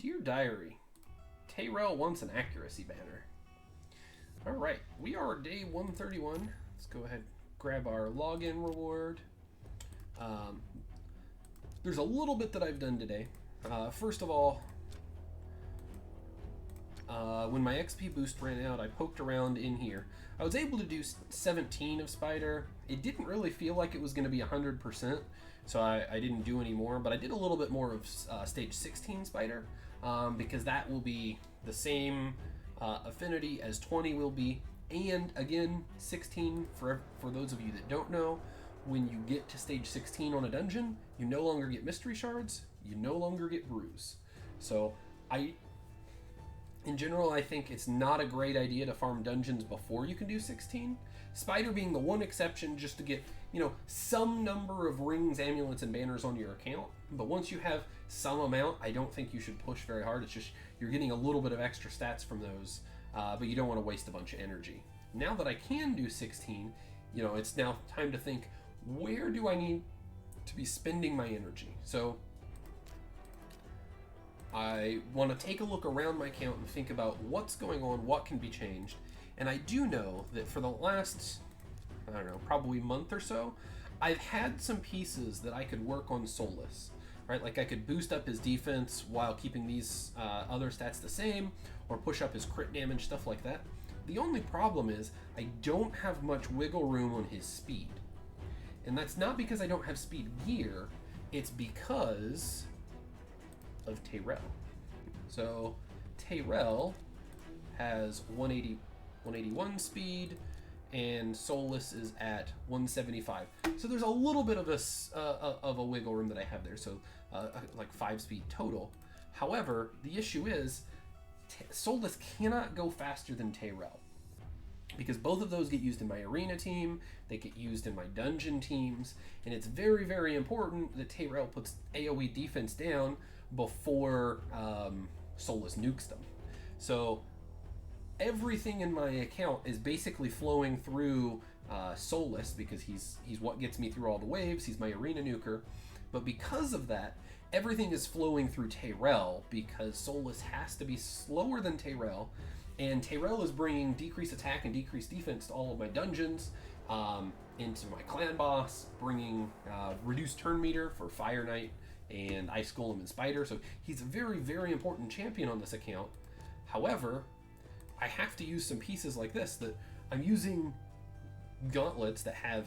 Dear Diary, Tayrel wants an accuracy banner. Alright, we are day 131. Let's go ahead and grab our login reward. There's a little bit that I've done today. First of all, when my XP boost ran out, I poked around in here. I was able to do 17 of Spider. It didn't really feel like it was going to be 100%, so I didn't do any more, but I did a little bit more of stage 16 Spider, because that will be the same affinity as 20 will be. And again, 16, for those of you that don't know, when you get to stage 16 on a dungeon, you no longer get mystery shards, you no longer get brews. So in general, I think it's not a great idea to farm dungeons before you can do 16. Spider being the one exception, just to get, some number of rings, amulets, and banners on your account. But once you have some amount, I don't think you should push very hard. It's just you're getting a little bit of extra stats from those, but you don't want to waste a bunch of energy. Now that I can do 16, it's now time to think, where do I need to be spending my energy? So I want to take a look around my account and think about what's going on, what can be changed. And I do know that for the last, probably month or so, I've had some pieces that I could work on Solus, right? Like I could boost up his defense while keeping these other stats the same, or push up his crit damage, stuff like that. The only problem is I don't have much wiggle room on his speed. And that's not because I don't have speed gear, it's because of Tayrel. So Tayrel has 181 speed, and Solus is at 175. So there's a little bit of a wiggle room that I have there. So like 5 speed total. However, the issue is Solus cannot go faster than Tayrel, because both of those get used in my arena team, they get used in my dungeon teams, and it's very, very important that Tayrel puts AoE defense down before Solus nukes them. So everything in my account is basically flowing through Solus, because he's what gets me through all the waves, he's my arena nuker. But because of that, everything is flowing through Tayrel, because Solus has to be slower than Tayrel, and Tayrel is bringing decreased attack and decreased defense to all of my dungeons, into my clan boss, bringing reduced turn meter for Fire Knight and Ice Golem and Spider. So he's a very, very important champion on this account. However, I have to use some pieces like this. That I'm using gauntlets that have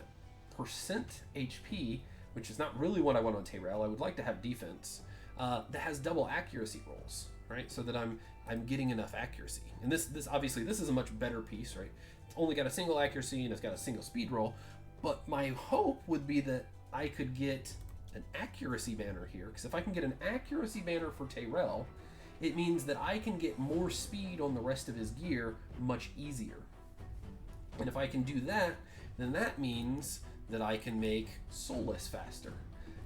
percent HP, which is not really what I want on Tayrel. I would like to have defense that has double accuracy rolls, right? So that I'm getting enough accuracy. And this obviously this is a much better piece, right? It's only got a single accuracy and it's got a single speed roll. But my hope would be that I could get an accuracy banner here, because if I can get an accuracy banner for Tayrel, it means that I can get more speed on the rest of his gear much easier. And if I can do that, then that means that I can make Solus faster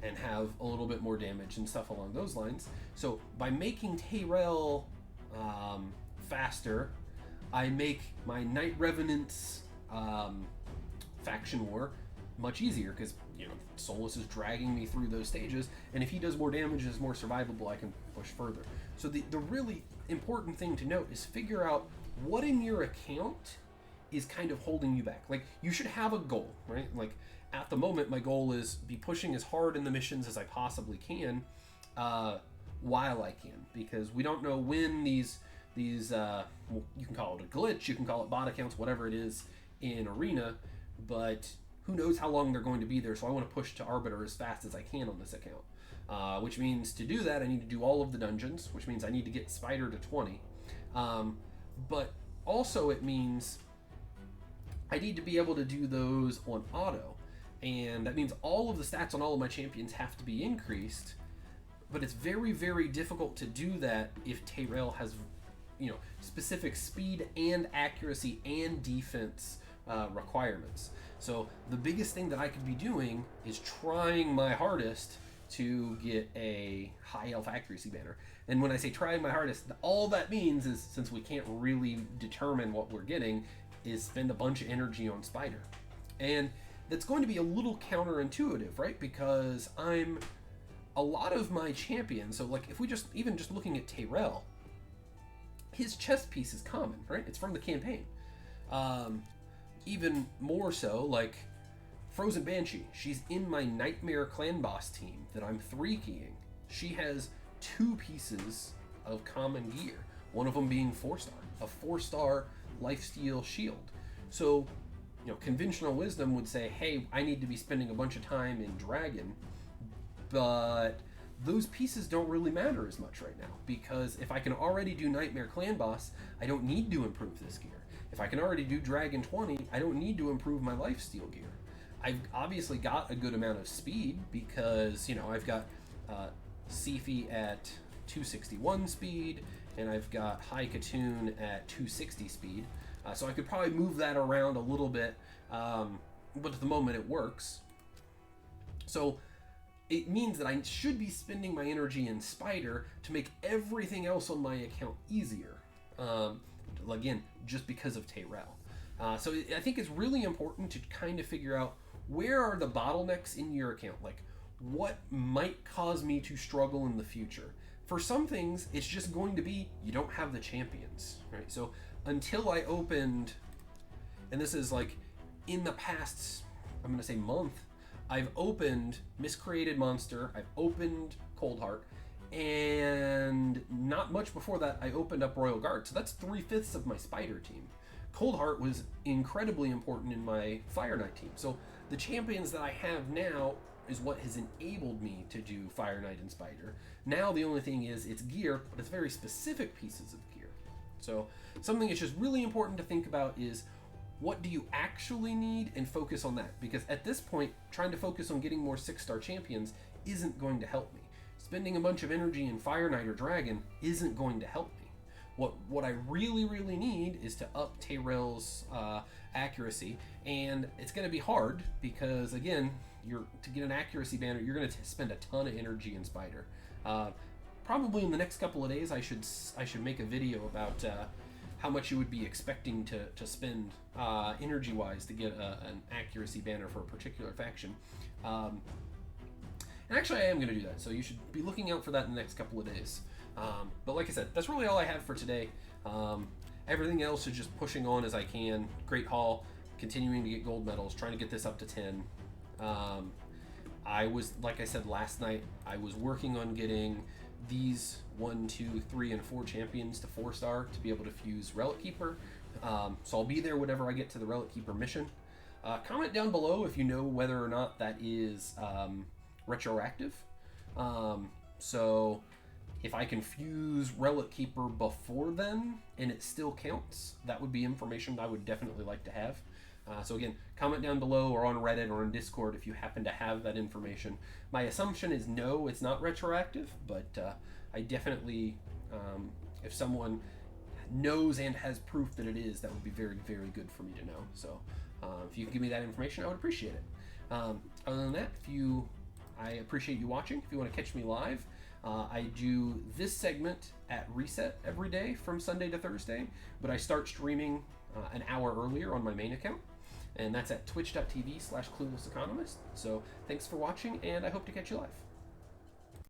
and have a little bit more damage and stuff along those lines. So by making Tayrel faster, I make my Night Revenant's faction war much easier, because Solus is dragging me through those stages, and if he does more damage and is more survivable, I can push further. So the really important thing to note is figure out what in your account is kind of holding you back. Like, you should have a goal, right? Like, at the moment, my goal is be pushing as hard in the missions as I possibly can, while I can, because we don't know when these well, you can call it a glitch, you can call it bot accounts, whatever it is in arena, but who knows how long they're going to be there. So I want to push to Arbiter as fast as I can on this account, which means to do that I need to do all of the dungeons, which means I need to get Spider to 20, but also it means I need to be able to do those on auto, and that means all of the stats on all of my champions have to be increased. But it's very, very difficult to do that if Tayrel has specific speed and accuracy and defense requirements. So the biggest thing that I could be doing is trying my hardest to get a high elf accuracy banner. And when I say trying my hardest, all that means is, since we can't really determine what we're getting, is spend a bunch of energy on Spider. And that's going to be a little counterintuitive, right? Because I'm a lot of my champions, so like if we just, even just looking at Tayrel, his chest piece is common, right? It's from the campaign. Even more so, like Frozen Banshee, she's in my Nightmare Clan Boss team that I'm 3-keying. She has 2 pieces of common gear, one of them being 4-star, a 4-star lifesteal shield. So, you know, conventional wisdom would say, hey, I need to be spending a bunch of time in Dragon, but those pieces don't really matter as much right now, because if I can already do Nightmare Clan Boss, I don't need to improve this gear. If I can already do Dragon 20, I don't need to improve my lifesteal gear. I've obviously got a good amount of speed because, you know, I've got Sifi at 261 speed, and I've got High Katoon at 260 speed. So I could probably move that around a little bit, but at the moment it works. So it means that I should be spending my energy in Spider to make everything else on my account easier. Again, just because of Tayrel. So I think it's really important to kind of figure out where are the bottlenecks in your account. Like, what might cause me to struggle in the future? For some things, it's just going to be you don't have the champions, right? So until I opened, and this is like in the past, I'm going to say month, I've opened Miscreated Monster, I've opened Coldheart, and not much before that, I opened up Royal Guard. So that's 3/5 of my Spider team. Coldheart was incredibly important in my Fire Knight team. So the champions that I have now is what has enabled me to do Fire Knight and Spider. Now the only thing is it's gear, but it's very specific pieces of gear. So something that's just really important to think about is what do you actually need, and focus on that. Because at this point, trying to focus on getting more 6-star champions isn't going to help me. Spending a bunch of energy in Fire Knight or Dragon isn't going to help me. What I really, really need is to up Tayrel's accuracy, and it's going to be hard because, again, to get an accuracy banner, you're going to spend a ton of energy in Spider. Probably in the next couple of days, I should make a video about how much you would be expecting to spend energy-wise to get an accuracy banner for a particular faction. And actually, I am going to do that, so you should be looking out for that in the next couple of days. But like I said, that's really all I have for today. Everything else is just pushing on as I can. Great haul, continuing to get gold medals, trying to get this up to 10. I was, like I said last night, I was working on getting these 1, 2, 3, and 4 champions to 4-star to be able to fuse Relic Keeper. So I'll be there whenever I get to the Relic Keeper mission. Comment down below if you know whether or not that is retroactive. So if I can fuse Relic Keeper before then and it still counts, that would be information I would definitely like to have. So again, comment down below or on Reddit or on Discord if you happen to have that information. My assumption is no, it's not retroactive, but I definitely, if someone knows and has proof that it is, that would be very, very good for me to know. So if you can give me that information, I would appreciate it. Other than that, I appreciate you watching. If you want to catch me live, I do this segment at reset every day from Sunday to Thursday, but I start streaming an hour earlier on my main account, and that's at twitch.tv/cluelesseconomist. So thanks for watching, and I hope to catch you live.